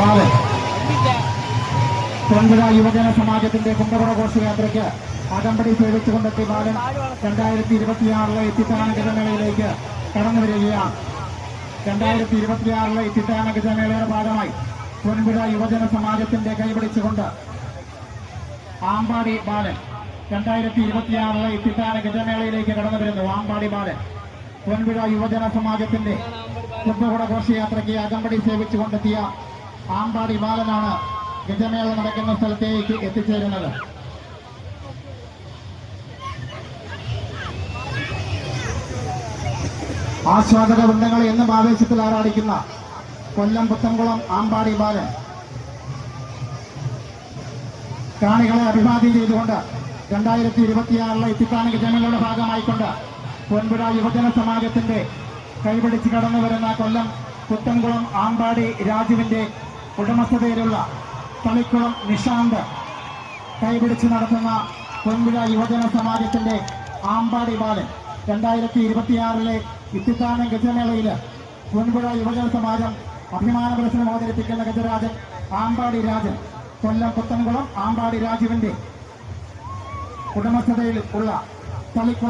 ബാലൻ തൊടുപുഴ യുവജന സമാജത്തിന്റെ കുംഭകുട ഘോഷയാത്രയ്ക്ക് അകമ്പടി സേവിച്ചുകൊണ്ടെത്തി ബാലൻ 2026 ഇത്തിത്താന ഗജമേളയിലേക്ക് കടന്നു വരികയാണ്. 2026 ഇത്തിത്താന ഗജമേളയുടെ ഭാഗമായി തൊടുപുഴ യുവജന സമാജത്തിന്റെ കൈപിടിച്ചുകൊണ്ട് ആമ്പാടി ബാലൻ 2026 ഇത്തിത്താന ഗജമേളയിലേക്ക് കടന്നു വരുന്നു. ആമ്പാടി ബാലൻ തൊടുപുഴ യുവജന സമാജത്തിന്റെ കുംഭകുട ഘോഷയാത്രയ്ക്ക് അകമ്പടി സേവിച്ചുകൊണ്ടെത്തിയ ആമ്പാടി ബാലനാണ് ഗജമേള നടക്കുന്ന സ്ഥലത്തേക്ക് എത്തിച്ചേരുന്നത്. ആസ്വാദക വൃന്ദങ്ങളെ എന്നും ആവേശത്തിൽ ആറാടിക്കുന്ന കൊല്ലം പുത്തൻകുളം ആമ്പാടി ബാലൻ കാണികളെ അഭിവാദ്യം ചെയ്തുകൊണ്ട് 2026 ഇത്തിത്താന ഗജമേളയുടെ ഭാഗമായിക്കൊണ്ട് തൊടുപുഴ യുവജന സമാജത്തിന്റെ കൈപിടിച്ച് കടന്നു വരുന്ന കൊല്ലം പുത്തൻകുളം ആമ്പാടി രാജുവിന്റെ ഉടമസ്ഥതയിലുള്ള തളിക്കുളം നിശാന്ത് കൈപിടിച്ച് നടത്തുന്ന തൊടുപുഴ യുവജന സമാജത്തിന്റെ ആമ്പാടി ബാലൻ 2026 ഇത്തിത്താന ഗജമേളയിൽ തൊടുപുഴ യുവജന സമാജം അഭിമാന പ്രദർശനം അവതരിപ്പിക്കുന്ന ഗജരാജൻ ആമ്പാടി രാജൻ കൊല്ലം പുത്തൻകുളം ആമ്പാടി രാജുവിന്റെ ഉടമസ്ഥതയിൽ ഉള്ള തളിക്കുളം